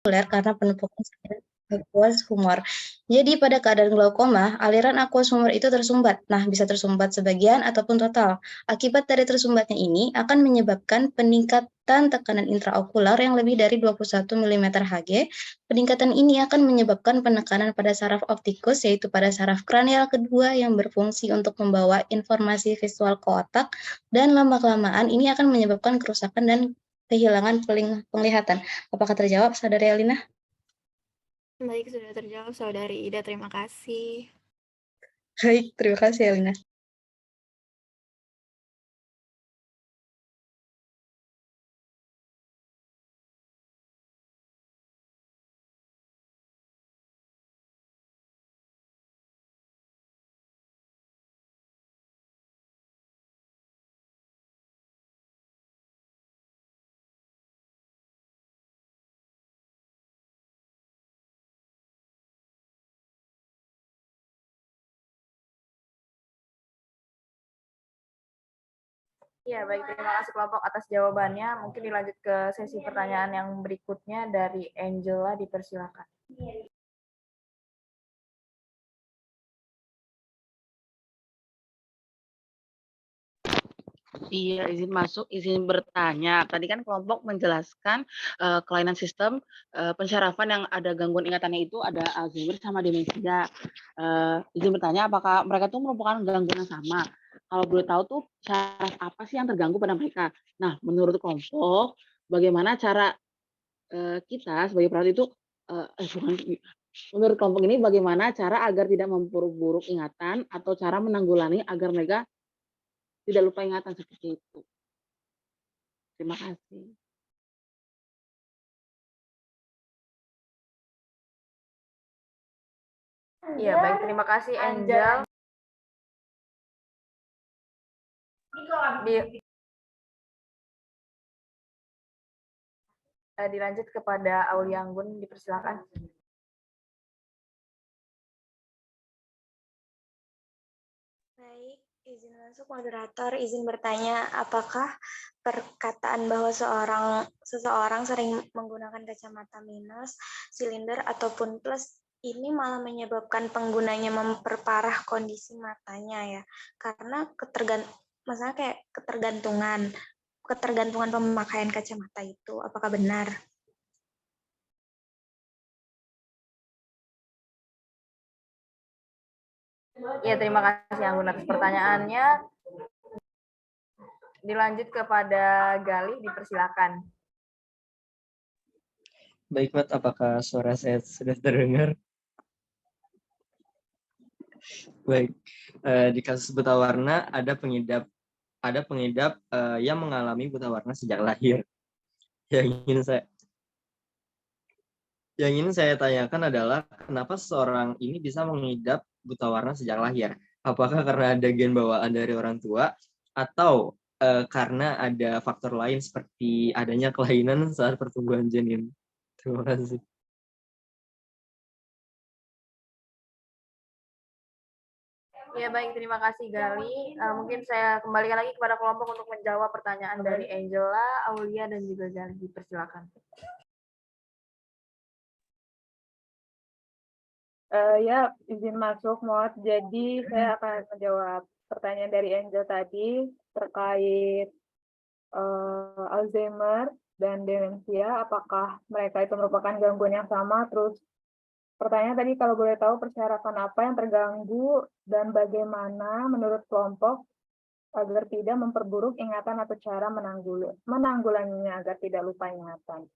Populer karena penumpukan aqueous humor. Jadi pada keadaan glaukoma, aliran aqueous humor itu tersumbat. Nah, bisa tersumbat sebagian ataupun total. Akibat dari tersumbatnya ini akan menyebabkan peningkatan tekanan intraokular yang lebih dari 21 mm Hg. Peningkatan ini akan menyebabkan penekanan pada saraf optikus, yaitu pada saraf kranial kedua yang berfungsi untuk membawa informasi visual ke otak, dan lama-kelamaan ini akan menyebabkan kerusakan dan kehilangan penglihatan. Apakah terjawab, Saudari Elina? Baik, sudah terjawab, Saudari Ida. Terima kasih. Baik, terima kasih, Elina. Ya, baik. Terima kasih kelompok atas jawabannya. Mungkin dilanjut ke sesi pertanyaan yang berikutnya dari Angela, dipersilakan. Iya, izin masuk, izin bertanya. Tadi kan kelompok menjelaskan kelainan sistem pensyarafan yang ada gangguan ingatannya itu ada Alzheimer sama demensia. Izin bertanya, apakah mereka tuh merupakan gangguan yang sama? Kalau boleh tahu tuh syaraf apa sih yang terganggu pada mereka? Nah, menurut kelompok, bagaimana cara kita sebagai perawat itu bukan, menurut kelompok ini bagaimana cara agar tidak memperburuk ingatan atau cara menanggulangi agar mereka tidak lupa ingatan seperti itu? Terima kasih. Iya, baik. Terima kasih, Angel. Dilanjut kepada Aulia Anggun, dipersilakan. Baik, izin masuk moderator, izin bertanya, apakah perkataan bahwa seseorang sering menggunakan kacamata minus, silinder, ataupun plus ini malah menyebabkan penggunanya memperparah kondisi matanya ya? Karena maksudnya kayak ketergantungan pemakaian kacamata itu, apakah benar? Ya, terima kasih Anggun atas pertanyaannya. Dilanjut kepada Galih, dipersilakan. Baik, Mat, apakah suara saya sudah terdengar? Baik, di kasus buta warna ada pengidap yang mengalami buta warna sejak lahir. Yang ingin saya tanyakan adalah kenapa seseorang ini bisa mengidap buta warna sejak lahir? Apakah karena ada gen bawaan dari orang tua atau karena ada faktor lain seperti adanya kelainan saat pertumbuhan janin? Terima kasih. Ya, baik. Terima kasih, Gali. Mungkin saya kembalikan lagi kepada kelompok untuk menjawab pertanyaan dari Angela, Aulia, dan juga Gali. Dipersilakan. Ya, izin masuk, Mod. Jadi saya akan menjawab pertanyaan dari Angel tadi terkait Alzheimer dan demensia. Apakah mereka itu merupakan gangguan yang sama? Terus pertanyaan tadi kalau boleh tahu persyaratan apa yang terganggu dan bagaimana menurut kelompok agar tidak memperburuk ingatan atau cara menanggulanginya agar tidak lupa ingatan.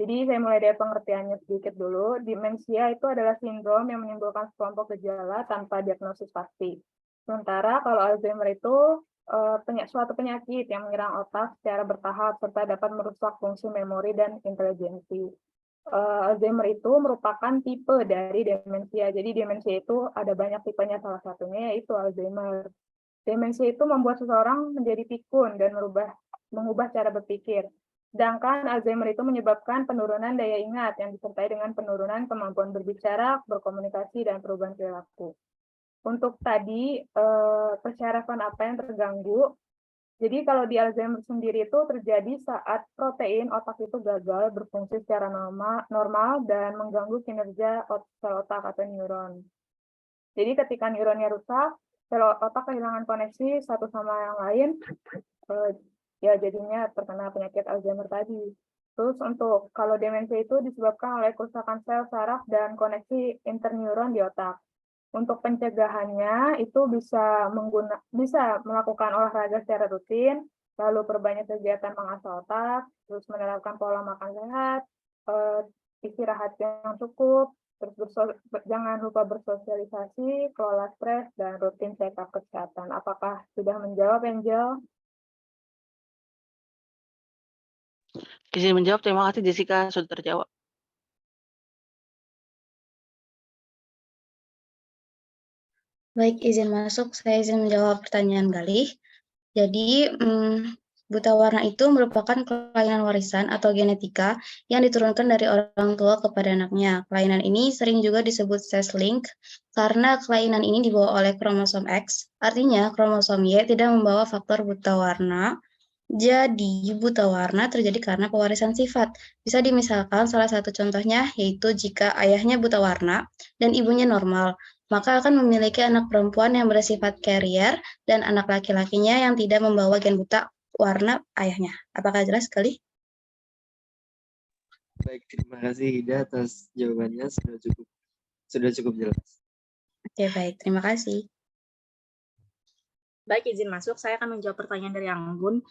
Jadi saya mulai dari pengertiannya sedikit dulu. Demensia itu adalah sindrom yang menimbulkan sekelompok gejala tanpa diagnosis pasti. Sementara kalau Alzheimer itu suatu penyakit yang menyerang otak secara bertahap serta dapat merusak fungsi memori dan intelijensi. Alzheimer itu merupakan tipe dari demensia. Jadi demensia itu ada banyak tipenya, salah satunya yaitu Alzheimer. Demensia itu membuat seseorang menjadi pikun dan mengubah cara berpikir. Sedangkan Alzheimer itu menyebabkan penurunan daya ingat yang disertai dengan penurunan kemampuan berbicara, berkomunikasi, dan perubahan perilaku. Untuk tadi, persyaratan apa yang terganggu, Jadi kalau di Alzheimer sendiri itu terjadi saat protein otak itu gagal berfungsi secara normal dan mengganggu kinerja sel otak atau neuron. Jadi ketika neuronnya rusak, sel otak kehilangan koneksi satu sama yang lain, ya jadinya terkena penyakit Alzheimer tadi. Terus untuk kalau demensia itu disebabkan oleh kerusakan sel saraf dan koneksi interneuron di otak. Untuk pencegahannya itu bisa melakukan olahraga secara rutin, lalu perbanyak kegiatan mengasah otak, terus menerapkan pola makan sehat, istirahat yang cukup, terus jangan lupa bersosialisasi, kelola stres, dan rutin check-up kesehatan. Apakah sudah menjawab, Angel? Izin menjawab, terima kasih Jessica, sudah terjawab. Baik, izin masuk. Saya izin menjawab pertanyaan Galih. Jadi, buta warna itu merupakan kelainan warisan atau genetika yang diturunkan dari orang tua kepada anaknya. Kelainan ini sering juga disebut sex-linked karena kelainan ini dibawa oleh kromosom X. Artinya, kromosom Y tidak membawa faktor buta warna. Jadi, buta warna terjadi karena pewarisan sifat. Bisa dimisalkan salah satu contohnya yaitu jika ayahnya buta warna dan ibunya normal, maka akan memiliki anak perempuan yang bersifat carrier dan anak laki-lakinya yang tidak membawa gen buta warna ayahnya. Apakah jelas sekali? Baik, terima kasih Ida atas jawabannya, sudah cukup jelas. Oke, baik. Terima kasih. Baik, izin masuk. Saya akan menjawab pertanyaan dari Anggun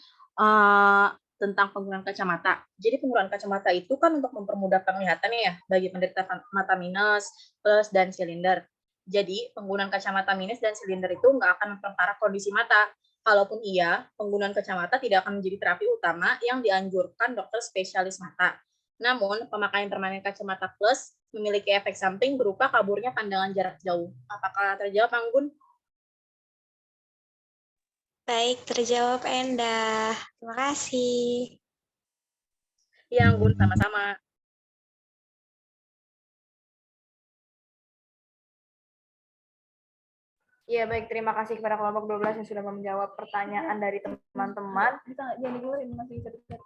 tentang penggunaan kacamata. Jadi penggunaan kacamata itu kan untuk mempermudah penglihatan ya bagi penderita mata minus, plus, dan silinder. Jadi penggunaan kacamata minus dan silinder itu nggak akan memperparah kondisi mata. Kalaupun iya, penggunaan kacamata tidak akan menjadi terapi utama yang dianjurkan dokter spesialis mata. Namun, pemakaian permanen kacamata plus memiliki efek samping berupa kaburnya pandangan jarak jauh. Apakah terjawab, Anggun? Baik, terjawab Endah. Terima kasih. Iya, Anggun, sama-sama. Iya, baik. Terima kasih kepada kelompok 12 yang sudah menjawab pertanyaan dari teman-teman. Bisa nggak jangan dikeluarin, masih bisa dikeluarin.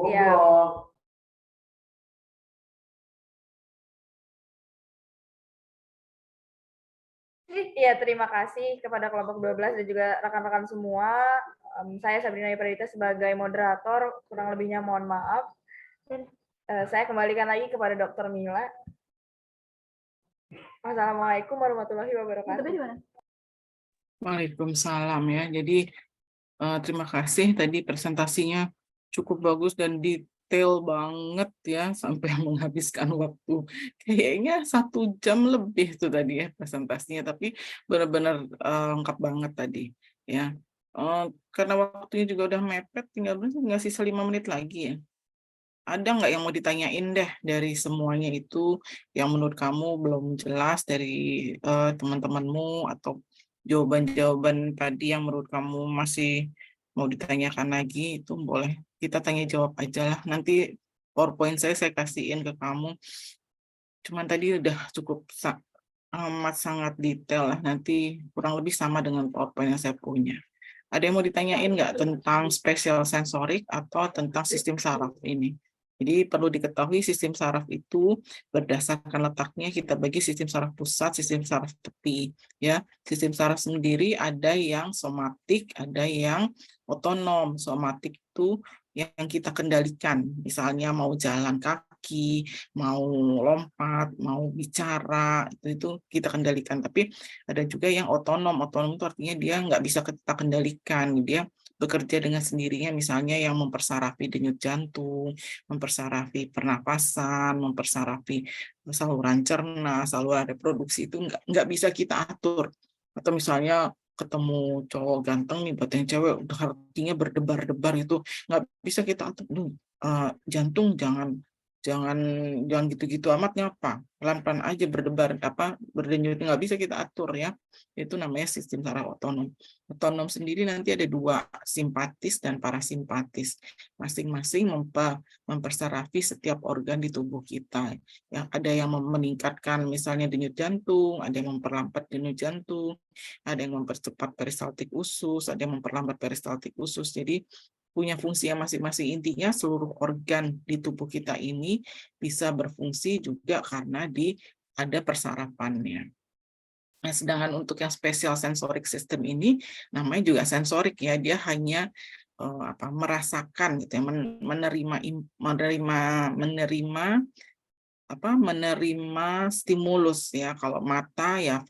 Iya. Iya, terima kasih kepada kelompok 12 dan juga rekan-rekan semua. Saya Sabrina Pradita sebagai moderator, kurang lebihnya mohon maaf. Dan saya kembalikan lagi kepada Dr. Mila. Assalamualaikum warahmatullahi wabarakatuh. Waalaikumsalam ya. Jadi terima kasih tadi presentasinya cukup bagus dan detail banget ya sampai menghabiskan waktu kayaknya 1 jam lebih tuh tadi ya presentasinya, tapi benar-benar lengkap banget tadi ya. Karena waktunya juga udah mepet, tinggal sisa 5 menit lagi ya. Ada nggak yang mau ditanyain deh dari semuanya itu yang menurut kamu belum jelas dari teman-temanmu, atau jawaban-jawaban tadi yang menurut kamu masih mau ditanyakan lagi, itu boleh kita tanya jawab aja lah. Nanti PowerPoint saya kasihin ke kamu. Cuman tadi udah cukup amat sangat detail lah. Nanti kurang lebih sama dengan PowerPoint yang saya punya. Ada yang mau ditanyain nggak tentang spatial sensorik atau tentang sistem saraf ini? Jadi perlu diketahui sistem saraf itu berdasarkan letaknya kita bagi sistem saraf pusat, sistem saraf tepi. Ya, sistem saraf sendiri ada yang somatik, ada yang otonom. Somatik itu yang kita kendalikan, misalnya mau jalan kaki, mau lompat, mau bicara, itu kita kendalikan. Tapi ada juga yang otonom. Otonom itu artinya dia nggak bisa kita kendalikan, dia bekerja dengan sendirinya, misalnya yang mempersarafi denyut jantung, mempersarafi pernapasan, mempersarafi saluran cerna, saluran reproduksi, itu nggak bisa kita atur. Atau misalnya ketemu cowok ganteng nih, buat yang cewek udah hatinya berdebar-debar, itu nggak bisa kita atur. Jantung jangan jangan gitu-gitu amat nyapa, pelan-pelan aja berdenyut, nggak bisa kita atur ya. Itu namanya sistem saraf otonom. Otonom sendiri nanti ada 2, simpatis dan parasimpatis. Masing-masing mempersarafi setiap organ di tubuh kita. Yang ada yang meningkatkan misalnya denyut jantung, ada yang memperlambat denyut jantung, ada yang mempercepat peristaltik usus, ada yang memperlambat peristaltik usus. Jadi punya fungsi yang masing-masing. Intinya seluruh organ di tubuh kita ini bisa berfungsi juga karena ada persarapannya. Nah, sedangkan untuk yang special sensorik system ini namanya juga sensorik ya, dia hanya merasakan gitu ya, menerima stimulus ya. Kalau mata ya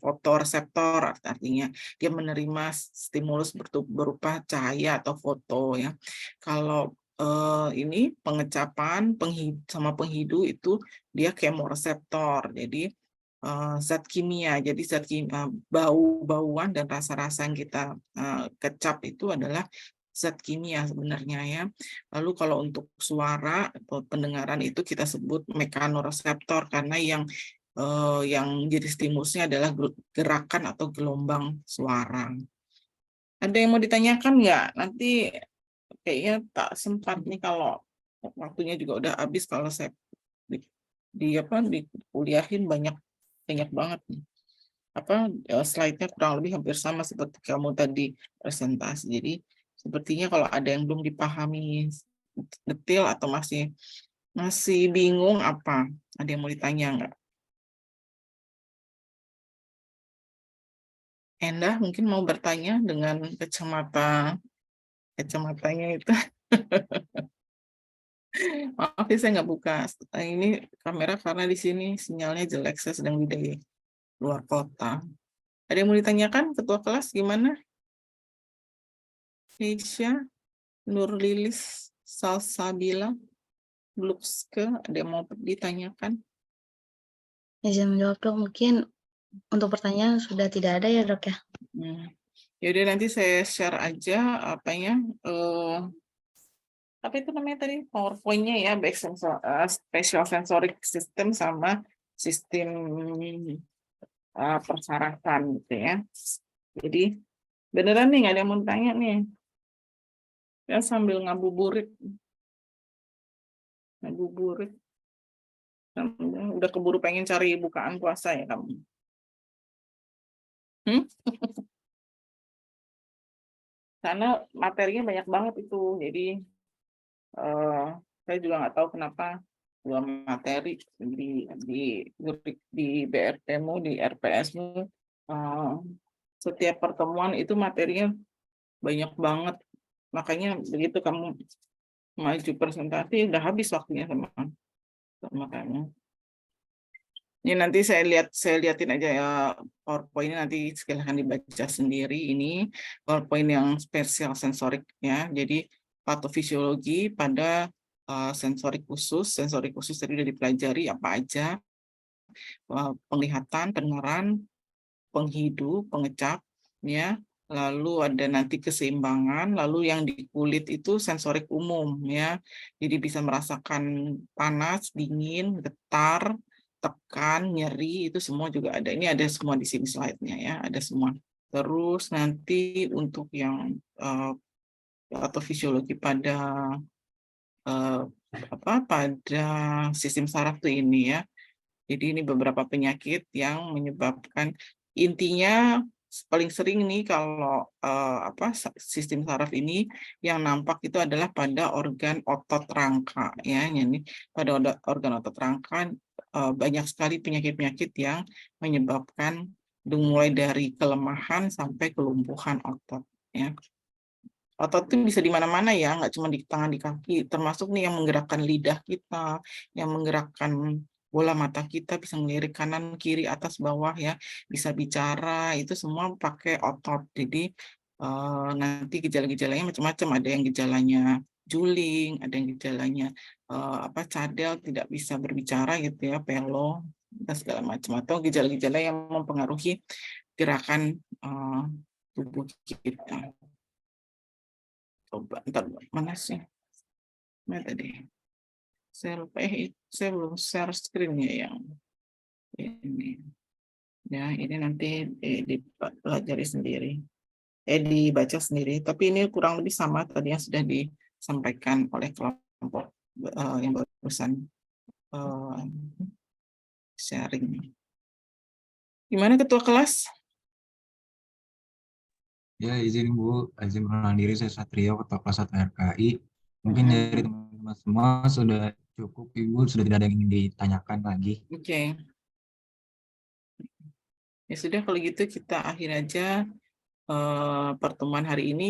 fotoreseptor, artinya dia menerima stimulus berupa cahaya atau foto ya. Kalau ini pengecapan sama penghidu itu dia kemoreseptor. Jadi zat kimia. Jadi zat kimia, bau-bauan dan rasa-rasa yang kita kecap itu adalah zat kimia sebenarnya ya. Lalu kalau untuk suara atau pendengaran itu kita sebut mekanoreseptor karena yang jadi stimulusnya adalah gerakan atau gelombang suara. Ada yang mau ditanyakan nggak? Nanti kayaknya tak sempat nih, kalau waktunya juga udah habis, kalau saya dikuliahin banyak banget nih. Slide-nya kurang lebih hampir sama seperti kamu tadi presentasi. Jadi sepertinya kalau ada yang belum dipahami detail atau masih bingung apa? Ada yang mau ditanya nggak? Endah mungkin mau bertanya dengan kacamatanya itu. Maaf ya saya nggak buka ini kamera karena di sini sinyalnya jelek, saya sedang di luar kota. Ada yang mau ditanyakan ketua kelas gimana? Keisha, Nurlilis, Salsabila, Blukske, ada yang mau ditanyakan? Izin menjawab dok, mungkin untuk pertanyaan sudah tidak ada ya dok ya? Yaudah nanti saya share aja apa itu namanya tadi, PowerPoint-nya ya, baik special sensorik system sama sistem persarafan gitu ya. Jadi beneran nih nggak ada yang mau tanya nih. Ya sambil ngabuburit. Udah keburu pengen cari bukaan puasa ya kamu. Karena materinya banyak banget itu, jadi saya juga nggak tahu kenapa dua materi di BRT-mu, di RPS-mu, setiap pertemuan itu materinya banyak banget. Makanya begitu kamu maju presentasi udah habis waktunya sama kamu. Ini nanti saya liatin aja ya PowerPoint, nanti silahkan dibaca sendiri. Ini PowerPoint yang spesial sensorik ya. Jadi patofisiologi pada sensorik khusus tadi udah dipelajari apa aja. Penglihatan, pendengaran, penghidu, pengecap ya. Lalu ada nanti keseimbangan, lalu yang di kulit itu sensorik umum ya. Jadi bisa merasakan panas, dingin, getar, tekan, nyeri, itu semua juga ada. Ini ada semua di sini slide-nya ya, ada semua. Terus nanti untuk yang atau fisiologi pada pada sistem saraf tuh ini ya. Jadi ini beberapa penyakit yang menyebabkan, intinya paling sering nih kalau sistem saraf ini yang nampak itu adalah pada organ otot rangka ya. Ini pada organ otot rangka banyak sekali penyakit-penyakit yang menyebabkan mulai dari kelemahan sampai kelumpuhan otot ya. Otot itu bisa di mana-mana ya, nggak cuma di tangan, di kaki, termasuk nih yang menggerakkan lidah kita, yang menggerakkan bola mata kita, bisa ngelirik kanan, kiri, atas, bawah ya, bisa bicara, itu semua pakai otot. Jadi nanti gejala-gejalanya macam-macam, ada yang gejalanya juling, ada yang gejalanya cadel, tidak bisa berbicara gitu ya, pelo, dan segala macam, atau gejala-gejala yang mempengaruhi gerakan tubuh kita. Coba, ntar mana sih? Mana tadi? saya belum share screen-nya yang ini. Ya, ini nanti dipelajari sendiri. Dibaca sendiri. Tapi ini kurang lebih sama tadi yang sudah disampaikan oleh kelompok yang barusan sharing. Gimana Ketua kelas? Ya, izin Bu, izin perkenalan diri, saya Satrio, Ketua Kelas 1 RKI. Mungkin dari teman-teman semua sudah cukup, Ibu, sudah tidak ada yang ingin ditanyakan lagi. Oke. Ya sudah, kalau gitu kita akhir aja pertemuan hari ini.